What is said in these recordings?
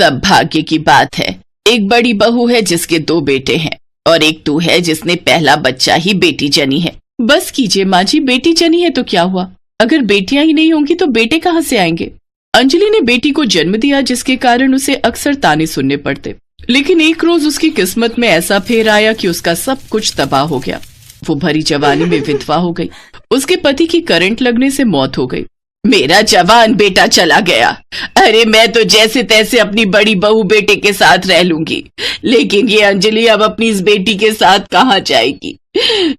सब भाग्य की बात है। एक बड़ी बहू है जिसके 2 बेटे हैं और एक तू है जिसने पहला बच्चा ही बेटी जनी है। बस कीजिए माँ जी, बेटी जनी है तो क्या हुआ, अगर बेटियां ही नहीं होंगी तो बेटे कहाँ से आएंगे। अंजलि ने बेटी को जन्म दिया जिसके कारण उसे अक्सर ताने सुनने पड़ते, लेकिन एक रोज उसकी किस्मत में ऐसा फेर आया कि उसका सब कुछ तबाह हो गया। वो भरी जवानी में विधवा हो गई। उसके पति की करंट लगने से मौत हो गई। मेरा जवान बेटा चला गया। अरे मैं तो जैसे तैसे अपनी बड़ी बहू बेटे के साथ रह लूंगी, लेकिन ये अंजलि अब अपनी इस बेटी के साथ कहाँ जाएगी।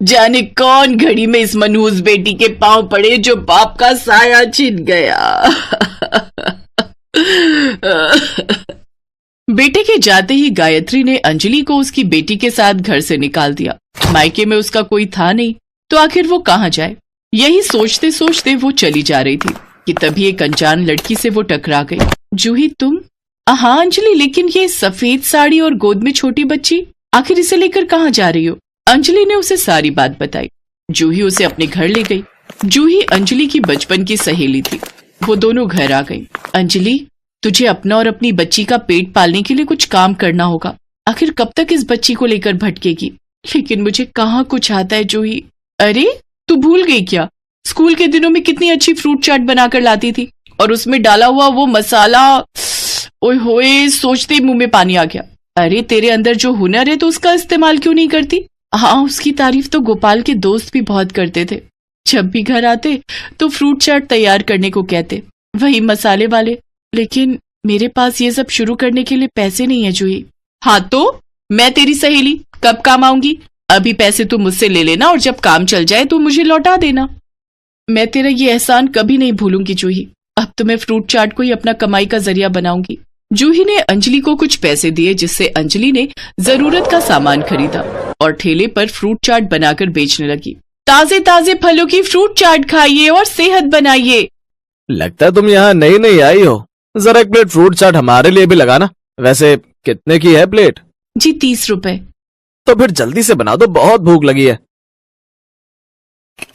जाने कौन घड़ी में इस मनहूस बेटी के पांव पड़े जो बाप का साया छिन गया। बेटे के जाते ही गायत्री ने अंजलि को उसकी बेटी के साथ घर से निकाल दिया। मायके में उसका कोई था नहीं तो आखिर वो कहाँ जाए। यही सोचते सोचते वो चली जा रही थी कि तभी एक अनजान लड़की से वो टकरा गई। जूही तुम? हाँ अंजलि, लेकिन ये सफेद साड़ी और गोद में छोटी बच्ची, आखिर इसे लेकर कहाँ जा रही हो? अंजलि ने उसे सारी बात बताई। जूही उसे अपने घर ले गई। जूही अंजलि की बचपन की सहेली थी। वो दोनों घर आ गई। अंजलि, तुझे अपना और अपनी बच्ची का पेट पालने के लिए कुछ काम करना होगा। आखिर कब तक इस बच्ची को लेकर भटकेगी? लेकिन मुझे कहाँ कुछ आता है जूही। अरे तू भूल गई क्या, स्कूल के दिनों में कितनी अच्छी फ्रूट चाट बनाकर लाती थी और उसमें डाला हुआ वो मसाला, ओए होए सोचते ही मुंह में पानी आ गया। अरे तेरे अंदर जो हुनर है तो उसका इस्तेमाल क्यों नहीं करती? हाँ, उसकी तारीफ तो गोपाल के दोस्त भी बहुत करते थे। जब भी घर आते तो फ्रूट चाट तैयार करने को कहते, वही मसाले वाले। लेकिन मेरे पास ये सब शुरू करने के लिए पैसे नहीं है जूही। हाँ तो मैं तेरी सहेली, कब काम आऊंगी? अभी पैसे तू मुझसे ले लेना और जब काम चल जाए तो मुझे लौटा देना। मैं तेरा ये एहसान कभी नहीं भूलूंगी जूही। अब तो मैं फ्रूट चाट को ही अपना कमाई का जरिया बनाऊंगी। जूही ने अंजलि को कुछ पैसे दिए जिससे अंजलि ने जरूरत का सामान खरीदा और ठेले पर फ्रूट चाट बनाकर बेचने लगी। ताजे ताजे फलों की फ्रूट चाट खाइए और सेहत बनाइए। लगता है तुम यहाँ नई नई आई हो, जरा एक प्लेट फ्रूट चाट हमारे लिए भी लगाना। वैसे कितने की है प्लेट? जी 30 रुपए। तो फिर जल्दी से बना दो, बहुत भूख लगी है।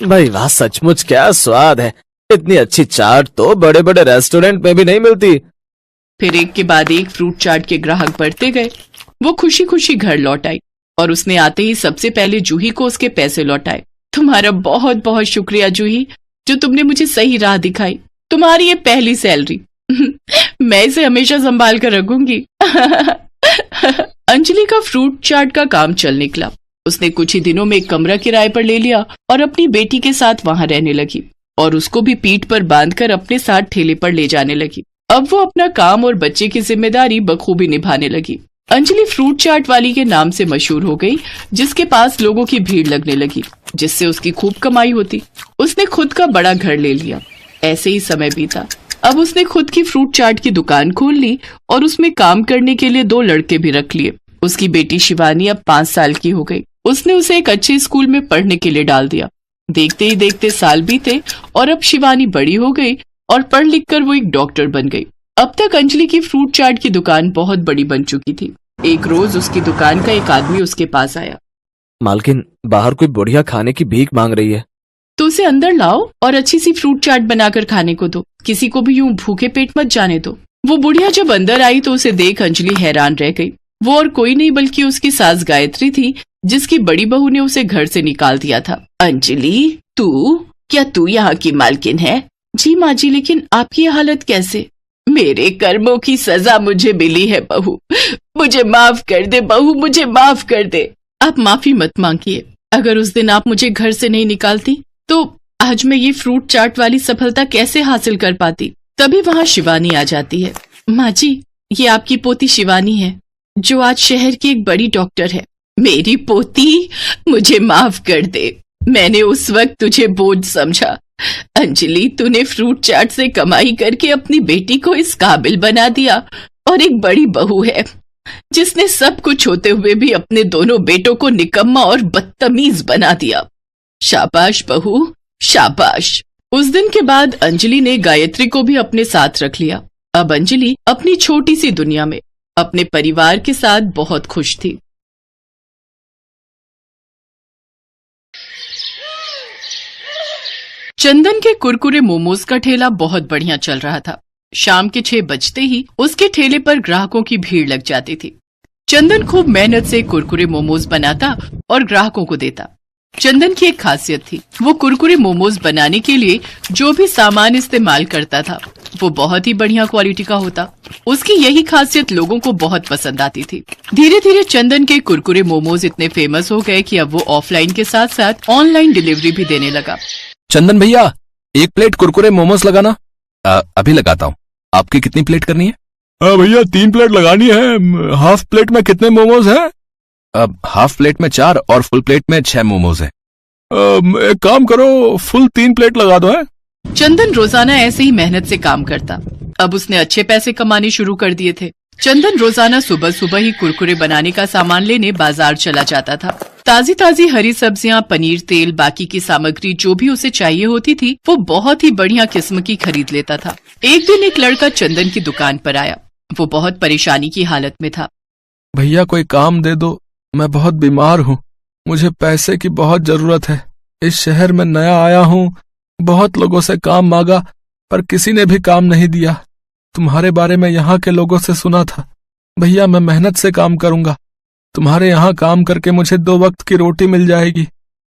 भाई वाह, सचमुच क्या स्वाद है। इतनी अच्छी चाट तो बड़े बड़े रेस्टोरेंट में भी नहीं मिलती। फिर एक के बाद एक फ्रूट चाट के ग्राहक बढ़ते गए। वो खुशी खुशी घर लौट आई और उसने आते ही सबसे पहले जूही को उसके पैसे लौटाए। तुम्हारा बहुत बहुत शुक्रिया जूही, जो तुमने मुझे सही राह दिखाई। तुम्हारी ये पहली सैलरी। मैं इसे हमेशा संभाल कर रखूंगी। अंजलि का फ्रूट चाट का काम चल निकला। उसने कुछ ही दिनों में एक कमरा किराए पर ले लिया और अपनी बेटी के साथ वहां रहने लगी और उसको भी पीठ पर बांधकर अपने साथ ठेले पर ले जाने लगी। अब वो अपना काम और बच्चे की जिम्मेदारी बखूबी निभाने लगी। अंजलि फ्रूट चाट वाली के नाम से मशहूर हो गई, जिसके पास लोगों की भीड़ लगने लगी, जिससे उसकी खूब कमाई होती। उसने खुद का बड़ा घर ले लिया। ऐसे ही समय बीता। अब उसने खुद की फ्रूट चाट की दुकान खोल ली और उसमें काम करने के लिए 2 लड़के भी रख लिए। उसकी बेटी शिवानी अब 5 साल की हो गई। उसने उसे एक अच्छे स्कूल में पढ़ने के लिए डाल दिया। देखते ही देखते साल बीते और अब शिवानी बड़ी हो गई और पढ़ लिख कर वो एक डॉक्टर बन गई। अब तक अंजलि की फ्रूट चाट की दुकान बहुत बड़ी बन चुकी थी। एक रोज उसकी दुकान का एक आदमी उसके पास आया। मालकिन, बाहर कोई बुढ़िया खाने की भीख मांग रही है। तो उसे अंदर लाओ और अच्छी सी फ्रूट चाट बनाकर खाने को दो। किसी को भी यूं भूखे पेट मत जाने दो। वो बुढ़िया जब अंदर आई तो उसे देख अंजलि हैरान रह गई। वो और कोई नहीं बल्कि उसकी सास गायत्री थी, जिसकी बड़ी बहू ने उसे घर से निकाल दिया था। अंजलि, क्या तू यहाँ की मालकिन है? जी माँ जी, लेकिन आपकी ये हालत कैसे? मेरे कर्मों की सजा मुझे मिली है बहू। मुझे माफ कर दे बहू, मुझे माफ कर दे। आप माफी मत मांगिए। अगर उस दिन आप मुझे घर से नहीं निकालती तो आज मैं ये फ्रूट चाट वाली सफलता कैसे हासिल कर पाती। तभी वहाँ शिवानी आ जाती है। माँ जी, ये आपकी पोती शिवानी है, जो आज शहर की एक बड़ी डॉक्टर है। मेरी पोती? मुझे माफ कर दे, मैंने उस वक्त तुझे बोझ समझा। अंजलि, तूने फ्रूट चाट से कमाई करके अपनी बेटी को इस काबिल बना दिया और एक बड़ी बहू है जिसने सब कुछ होते हुए भी अपने दोनों बेटों को निकम्मा और बदतमीज बना दिया। शाबाश बहू, शाबाश। उस दिन के बाद अंजलि ने गायत्री को भी अपने साथ रख लिया। अब अंजलि अपनी छोटी सी दुनिया में अपने परिवार के साथ बहुत खुश थी। चंदन के कुरकुरे मोमोज का ठेला बहुत बढ़िया चल रहा था। शाम के 6 बजते ही उसके ठेले पर ग्राहकों की भीड़ लग जाती थी। चंदन खूब मेहनत से कुरकुरे मोमोज बनाता और ग्राहकों को देता। चंदन की एक खासियत थी, वो कुरकुरे मोमोज बनाने के लिए जो भी सामान इस्तेमाल करता था वो बहुत ही बढ़िया क्वालिटी का होता। उसकी यही खासियत लोगों को बहुत पसंद आती थी। धीरे धीरे चंदन के कुरकुरे मोमोज इतने फेमस हो गए कि अब वो ऑफलाइन के साथ साथ ऑनलाइन डिलीवरी भी देने लगा। चंदन भैया, 1 प्लेट कुरकुरे मोमोज लगाना। अभी लगाता हूँ। आपकी कितनी प्लेट करनी है? भैया 3 प्लेट लगानी है। हाफ प्लेट में कितने मोमोज हैं? अब हाफ प्लेट में 4 और फुल प्लेट में 6 मोमोज हैं। एक काम करो, फुल 3 प्लेट लगा दो है। चंदन रोजाना ऐसे ही मेहनत से काम करता। अब उसने अच्छे पैसे कमाने शुरू कर दिए थे। चंदन रोजाना सुबह सुबह ही कुरकुरे बनाने का सामान लेने बाजार चला जाता था। ताजी ताजी हरी सब्जियां, पनीर, तेल, बाकी की सामग्री जो भी उसे चाहिए होती थी वो बहुत ही बढ़िया किस्म की खरीद लेता था। एक दिन एक लड़का चंदन की दुकान पर आया। वो बहुत परेशानी की हालत में था। भैया कोई काम दे दो, मैं बहुत बीमार हूँ, मुझे पैसे की बहुत जरूरत है। इस शहर में नया आया हूँ, बहुत लोगों से काम मांगा पर किसी ने भी काम नहीं दिया। तुम्हारे बारे में यहाँ के लोगों से सुना था। भैया मैं मेहनत से काम करूंगा, तुम्हारे यहाँ काम करके मुझे 2 वक्त की रोटी मिल जाएगी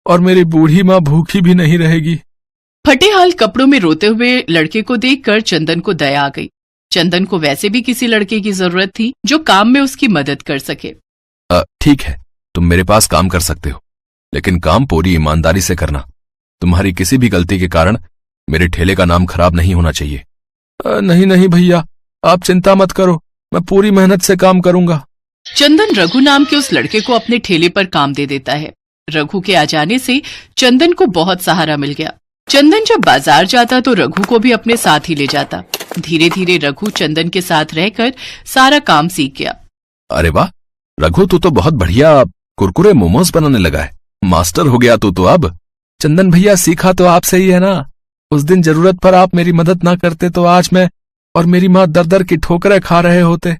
और मेरी बूढ़ी माँ भूखी भी नहीं रहेगी। फटे हाल कपड़ों में रोते हुए लड़के को देखकर चंदन को दया आ गई। चंदन को वैसे भी किसी लड़के की जरूरत थी जो काम में उसकी मदद कर सके। ठीक है, तुम मेरे पास काम कर सकते हो, लेकिन काम पूरी ईमानदारी से करना। तुम्हारी किसी भी गलती के कारण मेरे ठेले का नाम खराब नहीं होना चाहिए। नहीं नहीं भैया, आप चिंता मत करो, मैं पूरी मेहनत से काम करूंगा। चंदन रघु नाम के उस लड़के को अपने ठेले पर काम दे देता है। रघु के आ जाने से चंदन को बहुत सहारा मिल गया। चंदन जब बाजार जाता तो रघु को भी अपने साथ ही ले जाता। धीरे धीरे रघु चंदन के साथ रहकर सारा काम सीख गया। अरे वाह रघु, तू तो बहुत बढ़िया कुरकुरे मोमोज बनाने लगा है। मास्टर हो गया तू तो अब। चंदन भैया सीखा तो आपसे ही है ना। उस दिन जरूरत पर आप मेरी मदद ना करते तो आज मैं और मेरी माँ दर दर की ठोकरें खा रहे होते।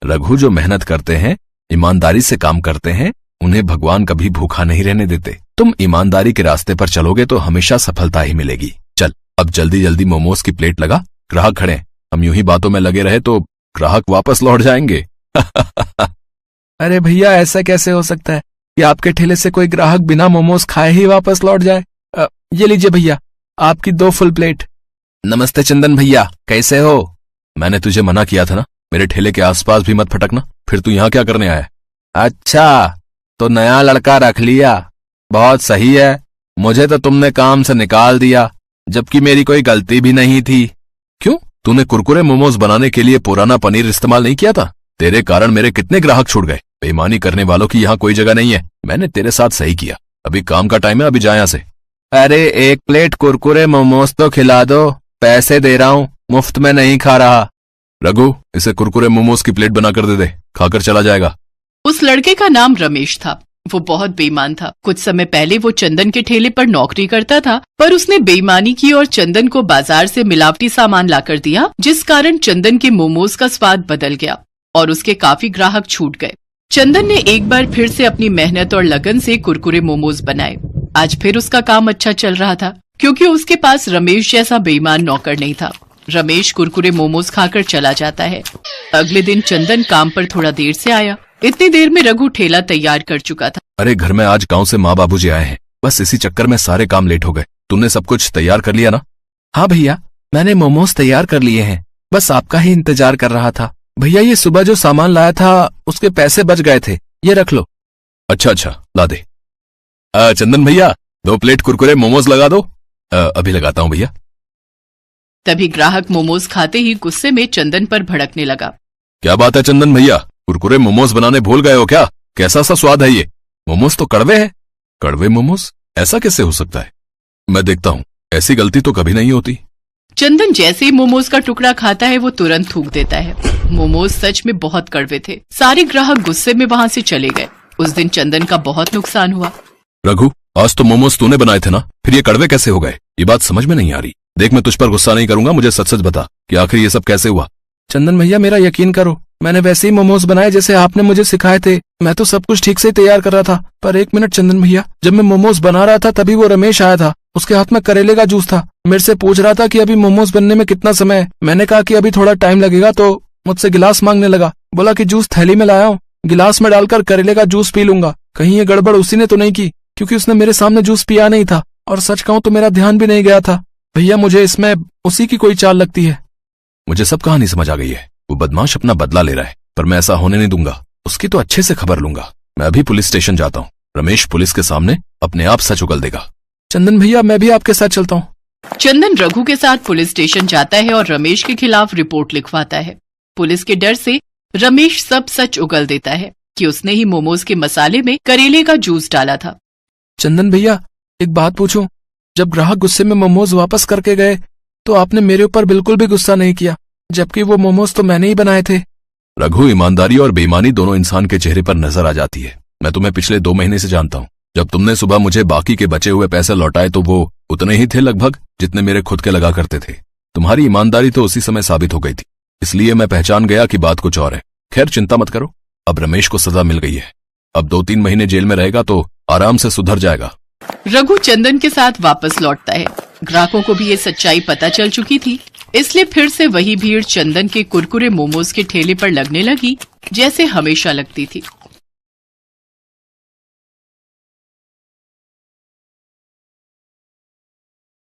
रघु, जो मेहनत करते हैं, ईमानदारी से काम करते हैं, उन्हें भगवान कभी भूखा नहीं रहने देते। तुम ईमानदारी के रास्ते पर चलोगे तो हमेशा सफलता ही मिलेगी। चल अब जल्दी जल्दी मोमोज की प्लेट लगा, ग्राहक खड़े हैं। हम यूं ही बातों में लगे रहे तो ग्राहक वापस लौट जाएंगे। अरे भैया ऐसा कैसे हो सकता है कि आपके ठेले से कोई ग्राहक बिना मोमोज खाए ही वापस लौट जाए। ये लीजिए भैया, आपकी 2 फुल प्लेट। नमस्ते चंदन भैया, कैसे हो? मैंने तुझे मना किया था ना, मेरे ठेले के आसपास भी मत फटकना। फिर तू यहाँ क्या करने आया? अच्छा, तो नया लड़का रख लिया, बहुत सही है। मुझे तो तुमने काम से निकाल दिया, जबकि मेरी कोई गलती भी नहीं थी। क्यों? तूने कुरकुरे मोमोज बनाने के लिए पुराना पनीर इस्तेमाल नहीं किया था? तेरे कारण मेरे कितने ग्राहक छूट गए। बेईमानी करने वालों की यहाँ कोई जगह नहीं है। मैंने तेरे साथ सही किया। अभी काम का टाइम है, अभी जा यहाँ से। अरे 1 प्लेट कुरकुरे मोमोज तो खिला दो, पैसे दे रहा हूँ, मुफ्त में नहीं खा रहा। रघु, इसे कुरकुरे मोमोज की प्लेट बनाकर दे दे, खाकर चला जाएगा। उस लड़के का नाम रमेश था। वो बहुत बेईमान था। कुछ समय पहले वो चंदन के ठेले पर नौकरी करता था, पर उसने बेईमानी की और चंदन को बाजार से मिलावटी सामान लाकर दिया, जिस कारण चंदन के मोमोज का स्वाद बदल गया और उसके काफी ग्राहक छूट गए। चंदन ने एक बार फिर से अपनी मेहनत और लगन से कुरकुरे मोमोज बनाए। आज फिर उसका काम अच्छा चल रहा था, क्योंकि उसके पास रमेश जैसा बेईमान नौकर नहीं था। रमेश कुरकुरे मोमोज खाकर चला जाता है। अगले दिन चंदन काम पर थोड़ा देर से आया। इतनी देर में रघु ठेला तैयार कर चुका था। अरे घर में आज गांव से माँ बाबूजी आए हैं, बस इसी चक्कर में सारे काम लेट हो गए। तुमने सब कुछ तैयार कर लिया ना? हाँ भैया, मैंने मोमोज तैयार कर लिए हैं, बस आपका ही इंतजार कर रहा था। भैया ये सुबह जो सामान लाया था उसके पैसे बच गए थे, ये रख लो। अच्छा, ला दे। चंदन भैया 2 प्लेट कुरकुरे मोमोज लगा दो। अभी लगाता हूँ भैया। तभी ग्राहक मोमोज खाते ही गुस्से में चंदन पर भड़कने लगा। क्या बात है चंदन भैया, कुरकुरे मोमोज बनाने भूल गए हो क्या? कैसा सा स्वाद है ये? मोमोज तो कड़वे हैं। कड़वे मोमोज? ऐसा कैसे हो सकता है? मैं देखता हूँ, ऐसी गलती तो कभी नहीं होती। चंदन जैसे ही मोमोज का टुकड़ा खाता है वो तुरंत थूक देता है। मोमोज सच में बहुत कड़वे थे। सारे ग्राहक गुस्से में वहाँ से चले गए। उस दिन चंदन का बहुत नुकसान हुआ। रघु, आज तो मोमोज तूने बनाए थे ना, फिर ये कड़वे कैसे हो गए? ये बात समझ में नहीं आ रही। देख, मैं तुझ पर गुस्सा नहीं करूंगा, मुझे सच सच बता कि आखिर ये सब कैसे हुआ। चंदन भैया मेरा यकीन करो, मैंने वैसे ही मोमोज बनाए जैसे आपने मुझे सिखाए थे। मैं तो सब कुछ ठीक से तैयार कर रहा था, पर 1 मिनट चंदन भैया, जब मैं मोमोज बना रहा था तभी वो रमेश आया था उसके हाथ में करेले का जूस था। मेरे से पूछ रहा था कि अभी मोमोज बनने में कितना समय है। मैंने कहा कि अभी थोड़ा टाइम लगेगा, तो मुझसे गिलास मांगने लगा। बोला कि जूस थैली में लाया हूँ, गिलास में डालकर करेले का जूस पी लूंगा। कहीं ये गड़बड़ उसी ने तो नहीं की, क्योंकि उसने मेरे सामने जूस पिया नहीं था। और सच कहूं तो मेरा ध्यान भी नहीं गया था। भैया मुझे इसमें उसी की कोई चाल लगती है। मुझे सब कहानी समझ आ गई है। वो बदमाश अपना बदला ले रहा है, पर मैं ऐसा होने नहीं दूंगा। उसकी तो अच्छे से खबर लूंगा। मैं अभी पुलिस स्टेशन जाता हूँ। रमेश पुलिस के सामने अपने आप सच उगल देगा। चंदन भैया मैं भी आपके साथ चलता हूँ। चंदन रघु के साथ पुलिस स्टेशन जाता है और रमेश के खिलाफ रिपोर्ट लिखवाता है। पुलिस के डर से रमेश सब सच उगल देता है कि उसने ही मोमोज के मसाले में करेले का जूस डाला था। चंदन भैया एक बात पूछूं, जब ग्राहक गुस्से में मोमोज वापस करके गए तो आपने मेरे ऊपर बिल्कुल भी गुस्सा नहीं किया, जबकि वो मोमोज तो मैंने ही बनाए थे। रघु, ईमानदारी और बेईमानी दोनों इंसान के चेहरे पर नजर आ जाती है। मैं तुम्हें पिछले 2 महीने से जानता हूँ। जब तुमने सुबह मुझे बाकी के बचे हुए पैसे लौटाए तो वो उतने ही थे लगभग जितने मेरे खुद के लगा करते थे। तुम्हारी ईमानदारी तो उसी समय साबित हो गई थी, इसलिए मैं पहचान गया कि बात कुछ और है। खैर चिंता मत करो, अब रमेश को सजा मिल गई है। अब 2-3 महीने जेल में रहेगा तो आराम से सुधर जाएगा। रघु चंदन के साथ वापस लौटता है। ग्राहकों को भी ये सच्चाई पता चल चुकी थी, इसलिए फिर से वही भीड़ चंदन के कुरकुरे मोमोज के ठेले पर लगने लगी जैसे हमेशा लगती थी।